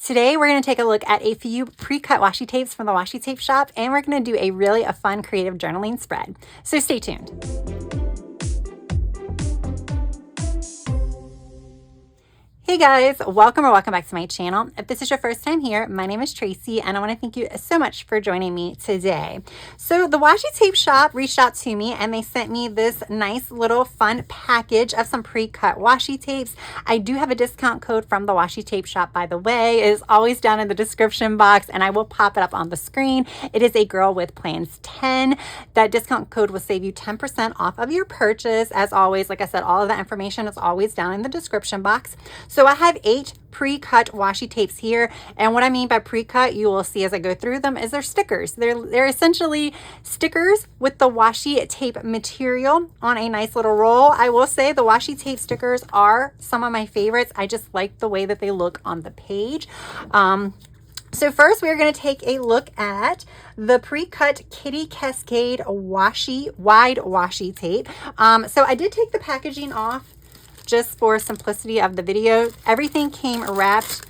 Today, we're going to take a look at a few pre-cut washi tapes from the Washi Tape Shop, and we're going to do a fun creative journaling spread. So stay tuned. Hey guys, welcome back to my channel. If this is your first time here, my name is Tracy and I want to thank you so much for joining me today. So the Washi Tape Shop reached out to me and they sent me this nice little fun package of some pre-cut washi tapes. I do have a discount code from the Washi Tape Shop, by the way. It is always down in the description box and I will pop it up on the screen. It is a Girl with Plans 10. That discount code will save you 10% off of your purchase. As always, like I said, all of that information is always down in the description box. So I have 8 pre-cut washi tapes here, and what I mean by pre-cut, you will see as I go through them, is they're stickers. They're essentially stickers with the washi tape material on a nice little roll. I will say the washi tape stickers are some of my favorites. I just like the way that they look on the page. So first we're going to take a look at the pre-cut Kitty Cascade washi wide washi tape. So I did take the packaging off just for simplicity of the video. Everything came wrapped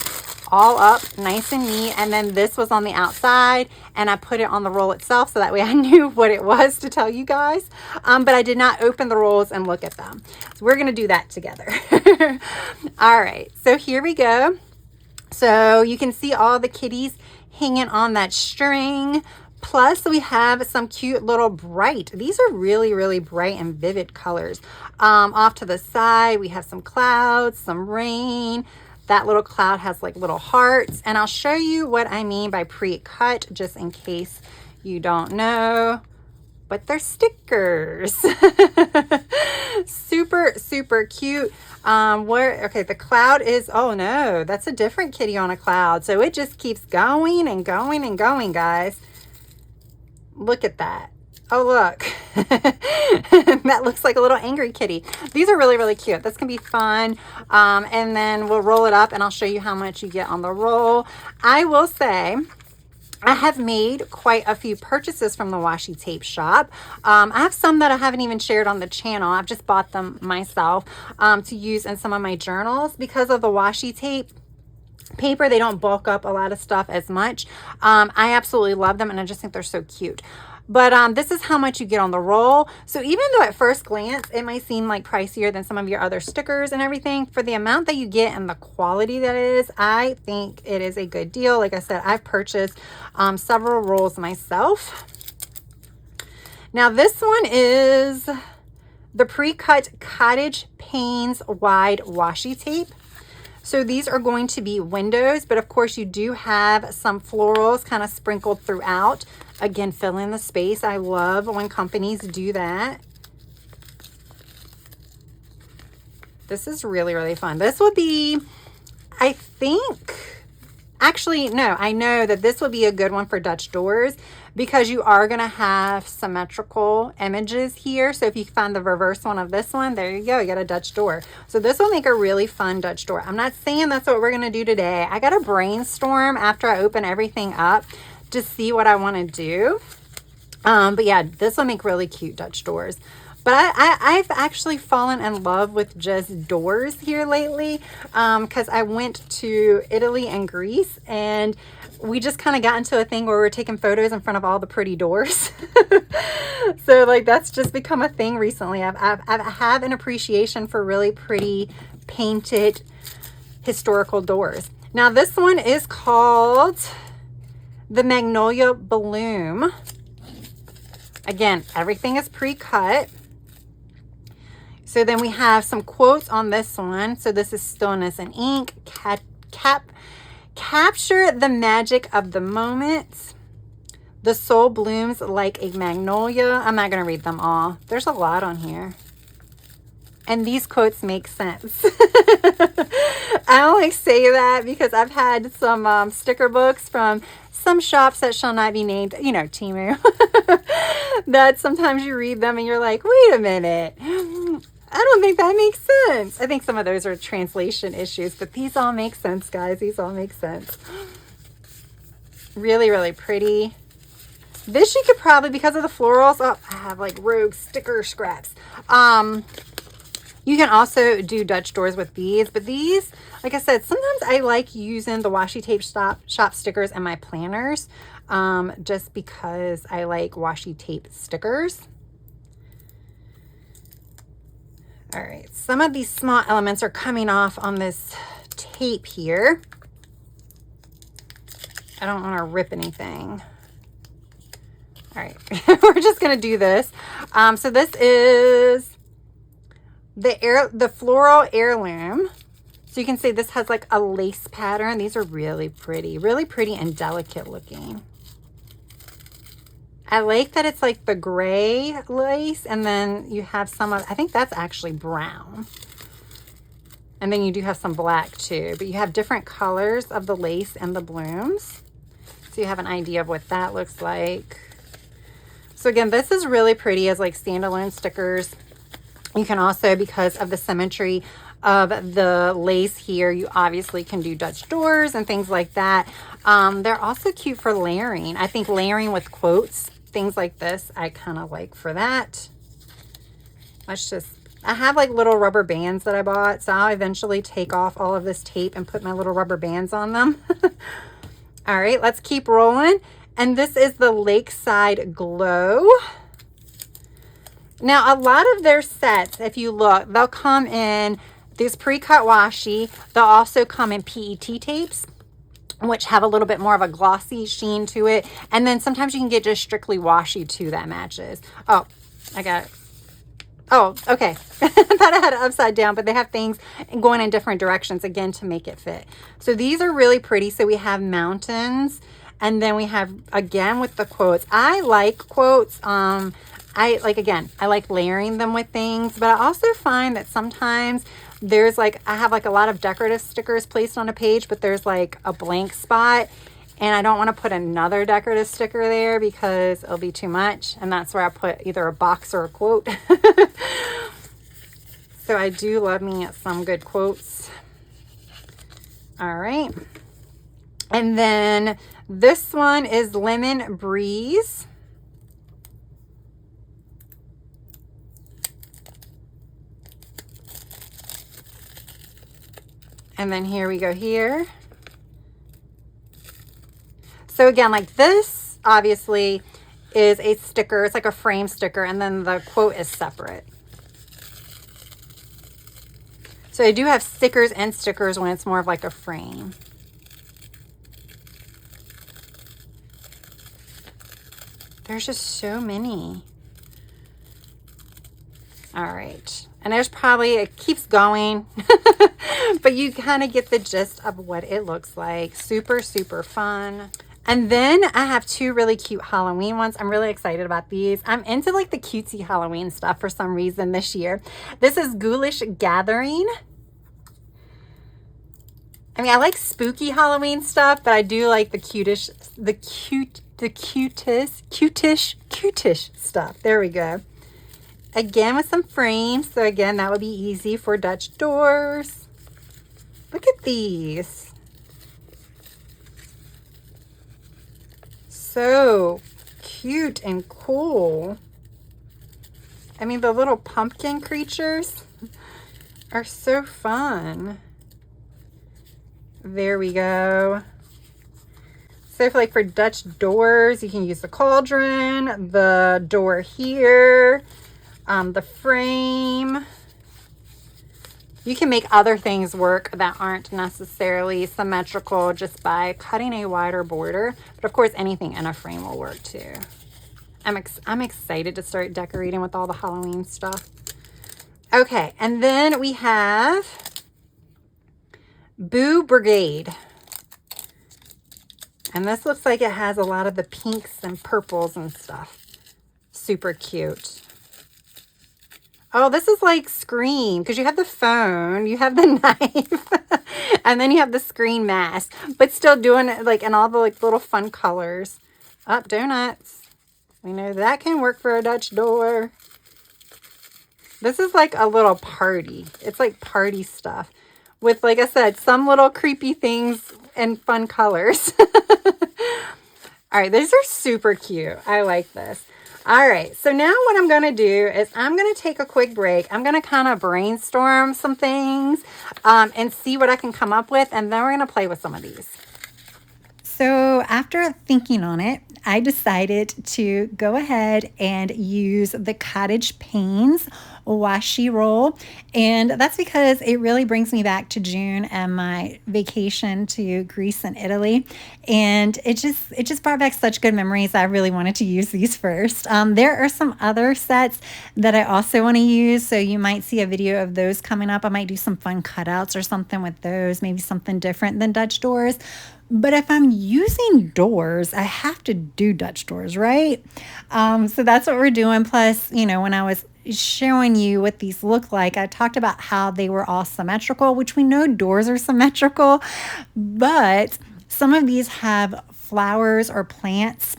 all up nice and neat, and then this was on the outside and I put it on the roll itself so that way I knew what it was to tell you guys, but I did not open the rolls and look at them. So we're gonna do that together. All right, so here we go. So you can see all the kitties hanging on that string. Plus we have some cute little bright, these are really bright and vivid colors. Off to the side we have some clouds, some rain. That little cloud has like little hearts, and I'll show you what I mean by pre-cut just in case you don't know, but they're stickers. super cute. Okay, the cloud is, oh no, that's a different kitty on a cloud, so it just keeps going and going and going, guys. Look at that. Oh, look. That looks like a little angry kitty. These are really cute. This can be fun. And then we'll roll it up and I'll show you how much you get on the roll. I will say I have made quite a few purchases from the Washi Tape Shop. I have some that I haven't even shared on the channel. I've just bought them myself to use in some of my journals because of the washi tape paper. They don't bulk up a lot of stuff as much. I absolutely love them and I just think they're so cute. But this is how much you get on the roll. So even though at first glance it might seem like pricier than some of your other stickers and everything, for the amount that you get and the quality that it is, I think it is a good deal. Like I said, I've purchased several rolls myself. Now this one is the pre-cut Cottage Panes wide washi tape. So these are going to be windows, but of course you do have some florals kind of sprinkled throughout. Again, fill in the space. I love when companies do that. This is really fun. This would be, I think, actually, no, I know that this would be a good one for Dutch doors because you are going to have symmetrical images here. So if you find the reverse one of this one, there you go, you got a Dutch door. So this will make a really fun Dutch door. I'm not saying that's what we're going to do today. I got to brainstorm after I open everything up to see what I want to do. But yeah, this will make really cute Dutch doors. But I've actually fallen in love with just doors here lately because I went to Italy and Greece and we just kind of got into a thing where we're taking photos in front of all the pretty doors. So like that's just become a thing recently. I have an appreciation for really pretty painted historical doors. Now this one is called the Magnolia Bloom. Again, everything is pre-cut. So then we have some quotes on this one. So this is Stillness and Ink. Capture the magic of the moment. The soul blooms like a magnolia. I'm not going to read them all. There's a lot on here. And these quotes make sense. I only say that because I've had some sticker books from some shops that shall not be named, you know, Temu, that sometimes you read them and you're like, wait a minute, I don't think that makes sense. I think some of those are translation issues, but these all make sense, guys. These all make sense. Really pretty. This you could probably, because of the florals, oh, I have like rogue sticker scraps. You can also do Dutch doors with these, but these, like I said, sometimes I like using the washi tape shop stickers in my planners, just because I like washi tape stickers. All right, some of these small elements are coming off on this tape here. I don't want to rip anything. All right, we're just gonna do this. So this is the floral heirloom. So you can see this has like a lace pattern. These are really pretty and delicate looking. I like that it's like the gray lace, and then you have some of, I think that's actually brown. And then you do have some black too, but you have different colors of the lace and the blooms. So you have an idea of what that looks like. So again, this is really pretty as like standalone stickers. You can also, because of the symmetry of the lace here, you obviously can do Dutch doors and things like that. They're also cute for layering. I think layering with quotes, things like this, I kind of like for that. I have like little rubber bands that I bought, so I'll eventually take off all of this tape and put my little rubber bands on them. All right, let's keep rolling. And this is the Lakeside Glow. Now, a lot of their sets, if you look, they'll come in these pre-cut washi. They'll also come in PET tapes, which have a little bit more of a glossy sheen to it. And then sometimes you can get just strictly washi too that matches. Oh, I got it. Oh, okay. I thought I had it upside down, but they have things going in different directions again to make it fit. So these are really pretty. So we have mountains, and then we have, again, with the quotes. I like quotes. I like layering them with things, but I also find that sometimes there's like, I have like a lot of decorative stickers placed on a page, but there's like a blank spot, and I don't want to put another decorative sticker there because it'll be too much. And that's where I put either a box or a quote. So I do love me some good quotes. All right. And then this one is Lemon Breeze. And then here we go here. So again, like this obviously is a sticker. It's like a frame sticker, and then the quote is separate. So I do have stickers and stickers when it's more of like a frame. There's just so many. All right. And there's probably, it keeps going, but you kind of get the gist of what it looks like. Super, super fun. And then I have two really cute Halloween ones. I'm really excited about these. I'm into like the cutesy Halloween stuff for some reason this year. This is Ghoulish Gathering. I mean, I like spooky Halloween stuff, but I do like the cutish stuff. There we go. Again, with some frames. So again, that would be easy for Dutch doors. Look at these. So cute and cool. I mean, the little pumpkin creatures are so fun. There we go. So for Dutch doors, you can use the cauldron, the door here, the frame. You can make other things work that aren't necessarily symmetrical just by cutting a wider border. But of course, anything in a frame will work too. I'm excited to start decorating with all the Halloween stuff. Okay, and then we have Boo Brigade. And this looks like it has a lot of the pinks and purples and stuff. Super cute. Oh, this is like Scream, because you have the phone, you have the knife, and then you have the screen mask, but still doing it like in all the like little fun colors. Oh, donuts. We know that can work for a Dutch door. This is like a little party. It's like party stuff with, like I said, some little creepy things and fun colors. All right, these are super cute. I like this. All right, so now what I'm going to do is I'm going to take a quick break. I'm going to kind of brainstorm some things and see what I can come up with, and then we're going to play with some of these. So after thinking on it, I decided to go ahead and use the Cottage Pains washi roll. And that's because it really brings me back to June and my vacation to Greece and Italy. And it just brought back such good memories. I really wanted to use these first. There are some other sets that I also want to use. So you might see a video of those coming up. I might do some fun cutouts or something with those, maybe something different than Dutch doors. But if I'm using doors, I have to do Dutch doors, right? So that's what we're doing. Plus, you know, when I was showing you what these look like, I talked about how they were all symmetrical, which we know doors are symmetrical, but some of these have flowers or plants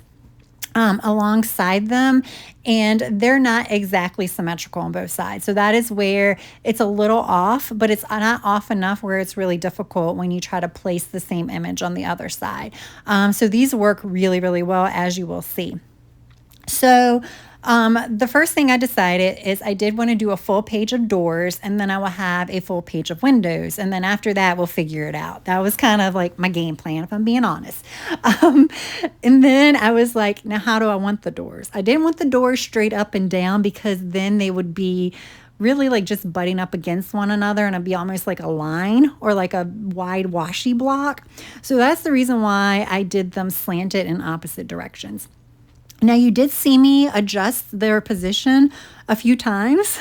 alongside them, and they're not exactly symmetrical on both sides. So that is where it's a little off, but it's not off enough where it's really difficult when you try to place the same image on the other side. So these work really, really well, as you will see. So the first thing I decided is I did want to do a full page of doors, and then I will have a full page of windows. And then after that, we'll figure it out. That was kind of like my game plan, if I'm being honest. And then I was like, now how do I want the doors? I didn't want the doors straight up and down because then they would be really like just butting up against one another, and it'd be almost like a line or like a wide washi block. So that's the reason why I did them slanted in opposite directions. Now, you did see me adjust their position a few times,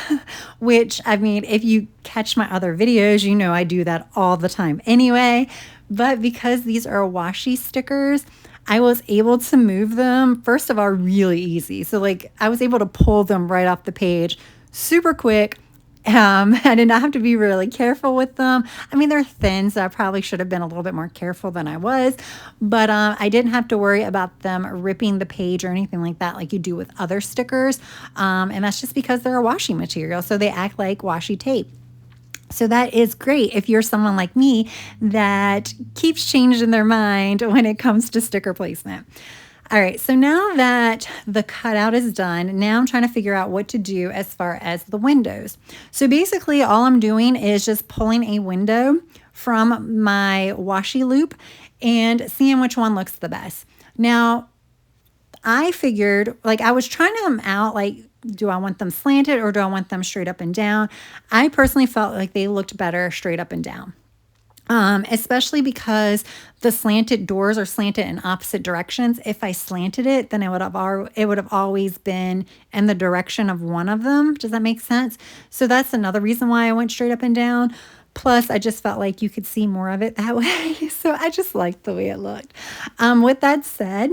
which, I mean, if you catch my other videos, you know I do that all the time anyway. But because these are washi stickers, I was able to move them, first of all, really easy. So, like, I was able to pull them right off the page super quick. I did not have to be really careful with them. I mean, they're thin, so I probably should have been a little bit more careful than I was, but I didn't have to worry about them ripping the page or anything like that like you do with other stickers, and that's just because they're a washi material, so they act like washi tape. So that is great if you're someone like me that keeps changing their mind when it comes to sticker placement. All right, so now that the cutout is done, now I'm trying to figure out what to do as far as the windows. So basically all I'm doing is just pulling a window from my washi loop and seeing which one looks the best. Now, I figured, like, I was trying them out, like, do I want them slanted or do I want them straight up and down? I personally felt like they looked better straight up and down. Especially because the slanted doors are slanted in opposite directions. If I slanted it, then it would have always been in the direction of one of them. Does that make sense? So that's another reason why I went straight up and down. Plus, I just felt like you could see more of it that way. So I just liked the way it looked. With that said,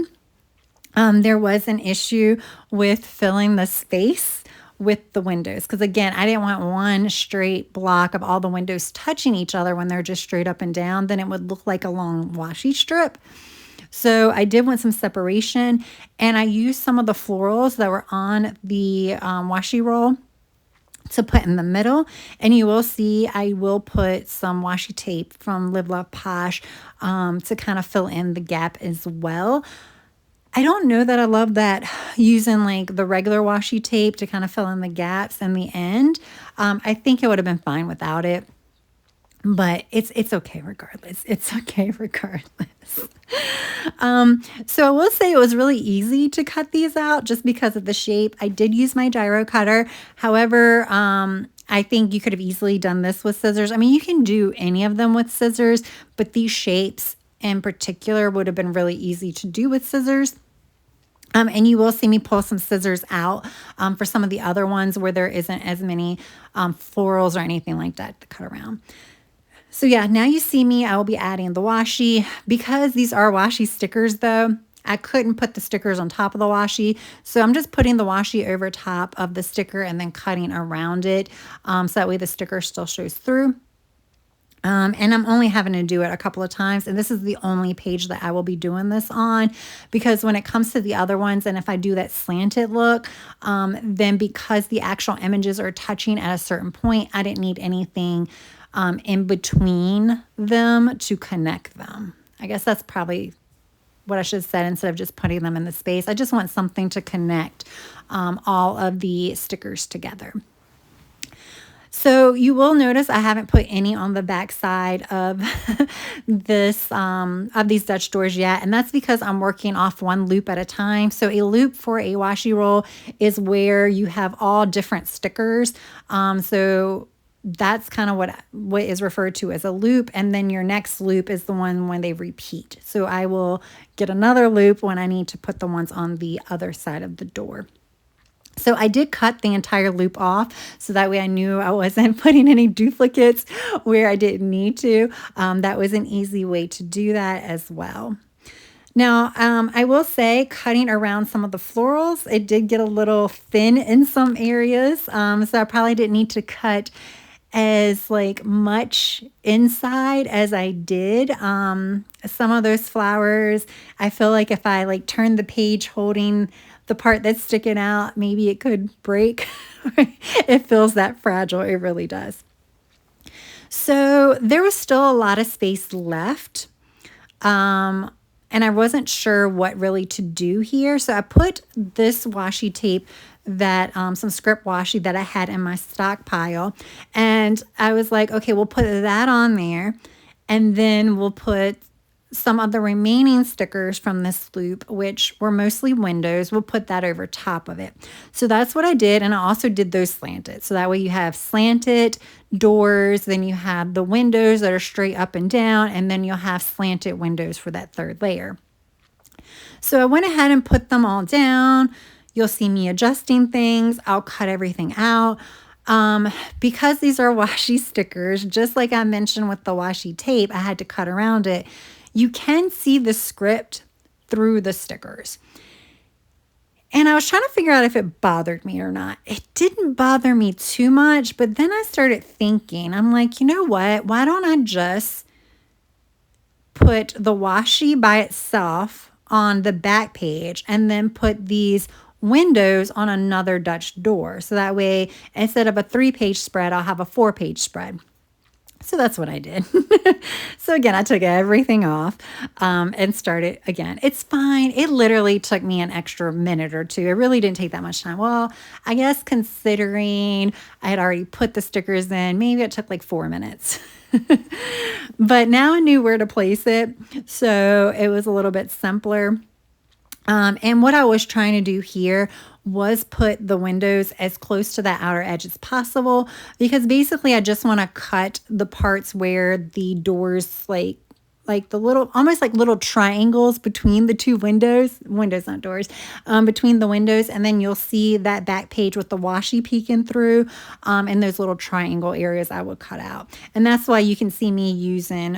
there was an issue with filling the space with the windows, because again, I didn't want one straight block of all the windows touching each other when they're just straight up and down. Then it would look like a long washi strip. So I did want some separation, and I used some of the florals that were on the washi roll to put in the middle. And you will see I will put some washi tape from Live Love Posh to kind of fill in the gap as well. I don't know that I love that using like the regular washi tape to kind of fill in the gaps in the end. I think it would have been fine without it, but it's okay regardless. It's okay regardless. So I will say it was really easy to cut these out just because of the shape. I did use my gyro cutter. However, I think you could have easily done this with scissors. I mean, you can do any of them with scissors, but these shapes in particular would have been really easy to do with scissors. And you will see me pull some scissors out for some of the other ones where there isn't as many florals or anything like that to cut around. So yeah, now you see me, I will be adding the washi. Because these are washi stickers though, I couldn't put the stickers on top of the washi. So I'm just putting the washi over top of the sticker and then cutting around it. So that way the sticker still shows through. And I'm only having to do it a couple of times. And this is the only page that I will be doing this on, because when it comes to the other ones, and if I do that slanted look, then because the actual images are touching at a certain point, I didn't need anything in between them to connect them. I guess that's probably what I should have said instead of just putting them in the space. I just want something to connect all of the stickers together. So you will notice I haven't put any on the back side of these Dutch doors yet, and that's because I'm working off one loop at a time. So a loop for a washi roll is where you have all different stickers. So that's kind of what is referred to as a loop, and then your next loop is the one when they repeat. So I will get another loop when I need to put the ones on the other side of the door. So I did cut the entire loop off so that way I knew I wasn't putting any duplicates where I didn't need to. That was an easy way to do that as well. Now, I will say cutting around some of the florals, it did get a little thin in some areas. So I probably didn't need to cut as much inside as I did. Some of those flowers, I feel like if I turn the page holding the part that's sticking out, maybe it could break. It feels that fragile. It really does. So there was still a lot of space left. And I wasn't sure what really to do here. So I put this washi tape that some script washi that I had in my stockpile. And I was like, okay, we'll put that on there. And then we'll put some of the remaining stickers from this loop, which were mostly windows, we'll put that over top of it. So that's what I did. And I also did those slanted. So that way you have slanted doors, then you have the windows that are straight up and down, and then you'll have slanted windows for that third layer. So I went ahead and put them all down. You'll see me adjusting things. I'll cut everything out. Because these are washi stickers, just like I mentioned with the washi tape, I had to cut around it. You can see the script through the stickers. And I was trying to figure out if it bothered me or not. It didn't bother me too much, but then I started thinking, I'm like, you know what? Why don't I just put the washi by itself on the back page and then put these windows on another Dutch door? So that way, instead of a 3-page spread, I'll have a 4-page spread. So that's what I did. So again, I took everything off and started again. It's fine. It literally took me an extra minute or two. It really didn't take that much time. Well, I guess considering I had already put the stickers in, maybe it took 4 minutes. But now I knew where to place it. So it was a little bit simpler. And what I was trying to do here was put the windows as close to that outer edge as possible, because basically I just want to cut the parts where the doors like the little, almost like little triangles between the two windows, not doors, between the windows. And then you'll see that back page with the washi peeking through, and those little triangle areas I would cut out. And that's why you can see me using,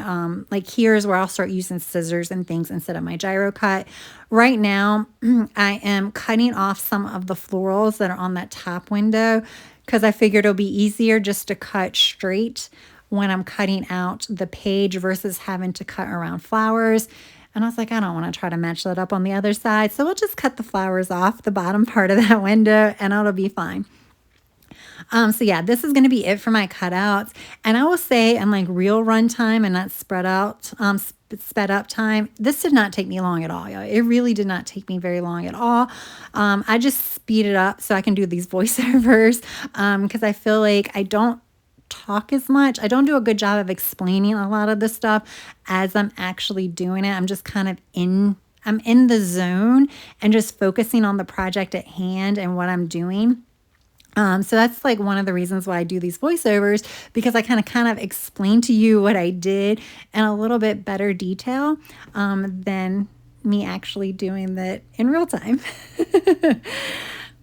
here's where I'll start using scissors and things instead of my gyro cut. Right now, I am cutting off some of the florals that are on that top window, because I figured it'll be easier just to cut straight when I'm cutting out the page versus having to cut around flowers. And I was like, I don't want to try to match that up on the other side. So we'll just cut the flowers off the bottom part of that window and it'll be fine. So yeah, this is going to be it for my cutouts. And I will say in real run time and not sped up time, this did not take me long at all, y'all. It really did not take me very long at all. I just speed it up so I can do these voiceovers, because I feel like I don't talk as much. I don't do a good job of explaining a lot of this stuff as I'm actually doing it. I'm just kind of I'm in the zone and just focusing on the project at hand and what I'm doing. So that's one of the reasons why I do these voiceovers, because I kind of explain to you what I did in a little bit better detail than me actually doing that in real time.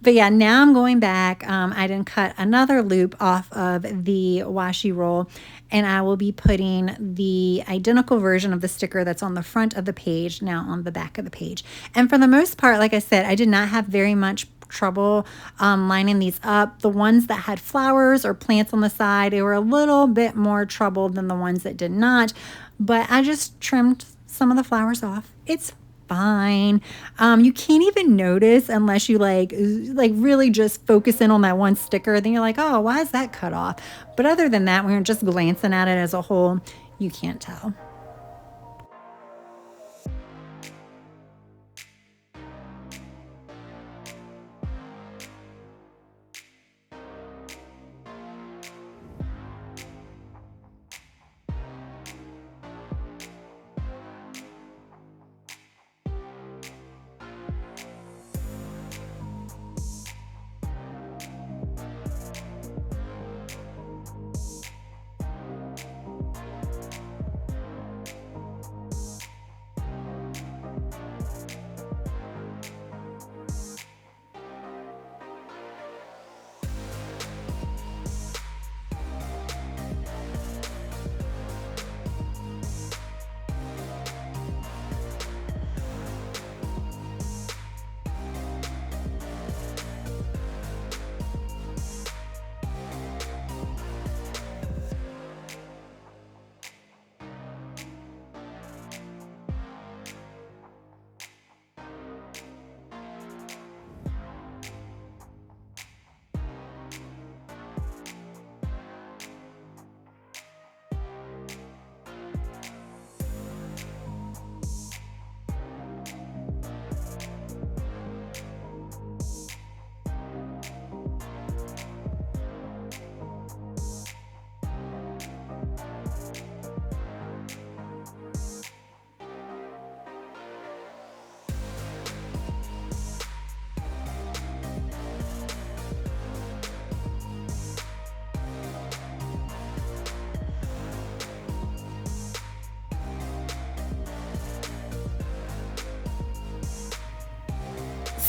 But yeah, now I'm going back. I didn't cut another loop off of the washi roll, and I will be putting the identical version of the sticker that's on the front of the page now on the back of the page. And for the most part, like I said, I did not have very much trouble lining these up. The ones that had flowers or plants on the side, they were a little bit more trouble than the ones that did not, but I just trimmed some of the flowers off. It's fine. You can't even notice unless you really just focus in on that one sticker. Then you're like, oh, why is that cut off? But other than that, when you're just glancing at it as a whole, you can't tell.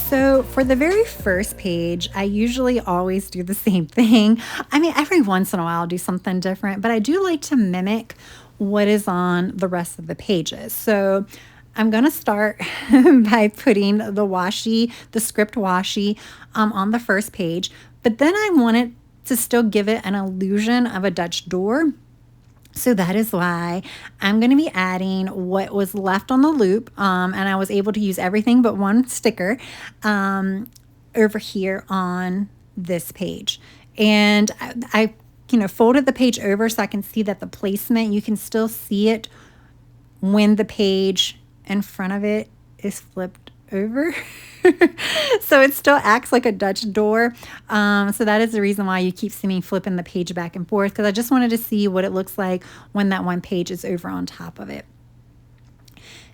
So for the very first page, I usually always do the same thing. I mean, every once in a while I'll do something different, but I do like to mimic what is on the rest of the pages. So I'm going to start by putting the washi, the script washi, on the first page, but then I wanted to still give it an illusion of a Dutch door. So that is why I'm going to be adding what was left on the loop, and I was able to use everything but one sticker over here on this page. And I folded the page over so I can see that the placement, you can still see it when the page in front of it is flipped over. So it still acts like a Dutch door. So that is the reason why you keep seeing me flipping the page back and forth, because I just wanted to see what it looks like when that one page is over on top of it.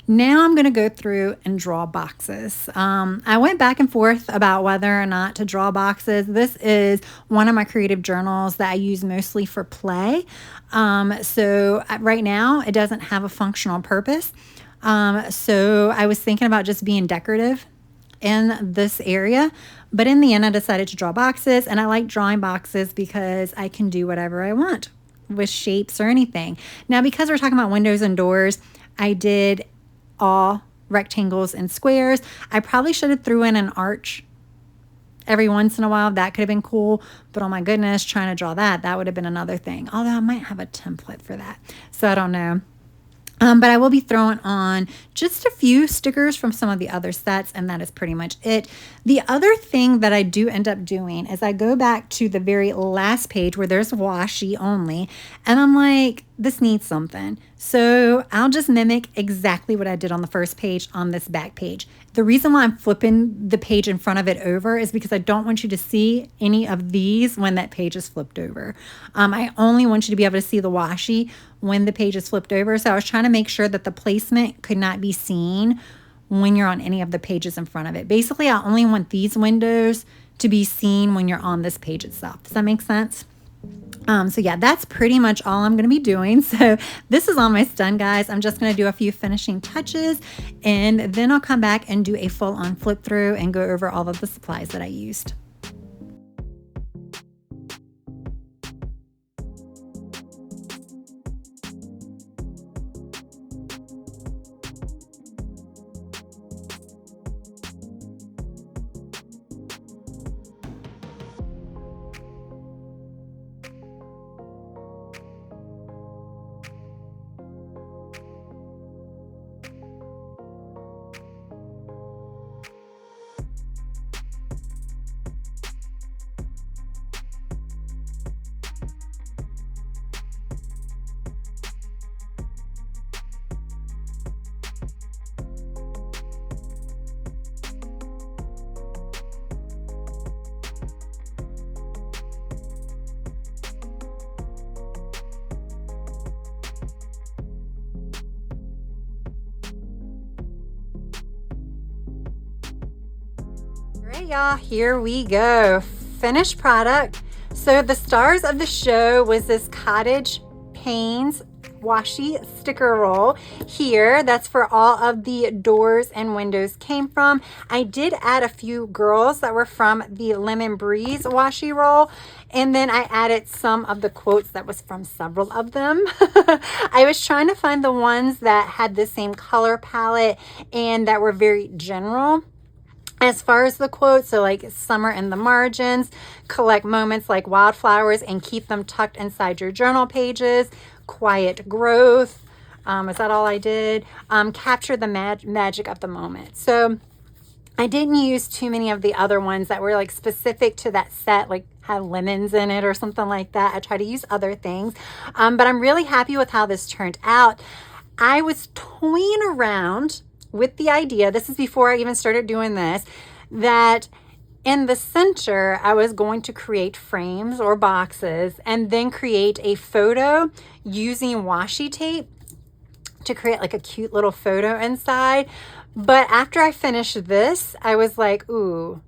Now I'm going to go through and draw boxes. I went back and forth about whether or not to draw boxes. This is one of my creative journals that I use mostly for play. So right now it doesn't have a functional purpose. So I was thinking about just being decorative in this area, but in the end I decided to draw boxes, and I like drawing boxes because I can do whatever I want with shapes or anything. Now, because we're talking about windows and doors, I did all rectangles and squares. I probably should have threw in an arch every once in a while. That could have been cool, but oh my goodness, trying to draw that would have been another thing. Although I might have a template for that, so I don't know. But I will be throwing on just a few stickers from some of the other sets, and that is pretty much it. The other thing that I do end up doing is I go back to the very last page where there's washi only, and I'm like, this needs something. So I'll just mimic exactly what I did on the first page on this back page. The reason why I'm flipping the page in front of it over is because I don't want you to see any of these when that page is flipped over. I only want you to be able to see the washi when the page is flipped over. So I was trying to make sure that the placement could not be seen when you're on any of the pages in front of it. Basically, I only want these windows to be seen when you're on this page itself. Does that make sense? So yeah, that's pretty much all I'm going to be doing. So this is almost done, guys. I'm just going to do a few finishing touches, and then I'll come back and do a full-on flip through and go over all of the supplies that I used. Alright, y'all, here we go. Finished product. So the stars of the show was this Cottage Panes washi sticker roll here. That's for all of the doors and windows came from. I did add a few girls that were from the Lemon Breeze washi roll, and then I added some of the quotes that was from several of them. I was trying to find the ones that had the same color palette and that were very general as far as the quotes. So like summer in the margins, collect moments like wildflowers and keep them tucked inside your journal pages, quiet growth. Is that all I did? Capture the magic of the moment. So I didn't use too many of the other ones that were like specific to that set, like had lemons in it or something like that. I try to use other things, but I'm really happy with how this turned out. I was toying around with the idea, this is before I even started doing this, that in the center, I was going to create frames or boxes and then create a photo using washi tape to create like a cute little photo inside. But after I finished this, I was like, ooh,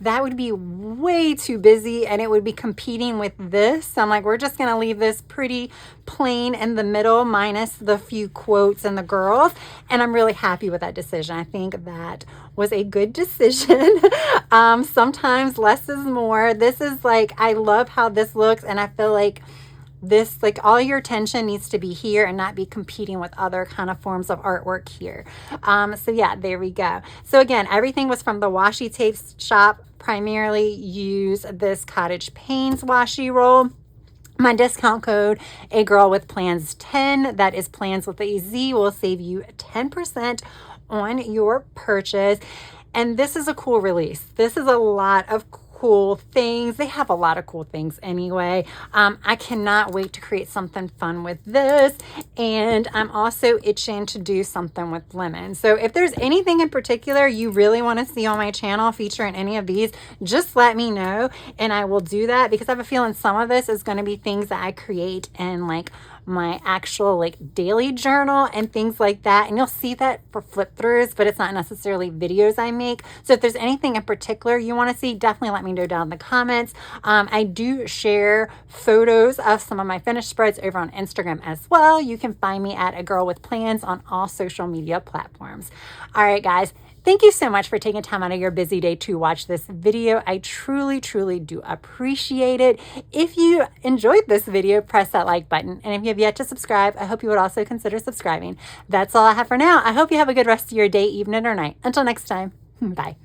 that would be way too busy and it would be competing with this. So I'm like, we're just going to leave this pretty plain in the middle minus the few quotes and the girls. And I'm really happy with that decision. I think that was a good decision. Sometimes less is more. This is like, I love how this looks, and I feel like this, like, all your attention needs to be here and not be competing with other kind of forms of artwork here. So yeah, there we go. So again, everything was from the Washi tape shop. Primarily use this Cottage Pains washi roll. My discount code, A Girl with Plans 10, that is plans with a Z, will save you 10% on your purchase. And this is a cool release. This is a lot of cool things. They have a lot of cool things anyway. I cannot wait to create something fun with this. And I'm also itching to do something with lemon. So if there's anything in particular you really want to see on my channel featuring any of these, just let me know and I will do that, because I have a feeling some of this is going to be things that I create in like my actual like daily journal and things like that. And you'll see that for flip throughs, but it's not necessarily videos I make. So if there's anything in particular you want to see, definitely let me know down in the comments. I do share photos of some of my finished spreads over on Instagram as well. You can find me at A Girl with Plans on all social media platforms. All right, guys. Thank you so much for taking time out of your busy day to watch this video. I truly, truly do appreciate it. If you enjoyed this video, press that like button. And if you have yet to subscribe, I hope you would also consider subscribing. That's all I have for now. I hope you have a good rest of your day, evening, or night. Until next time, bye.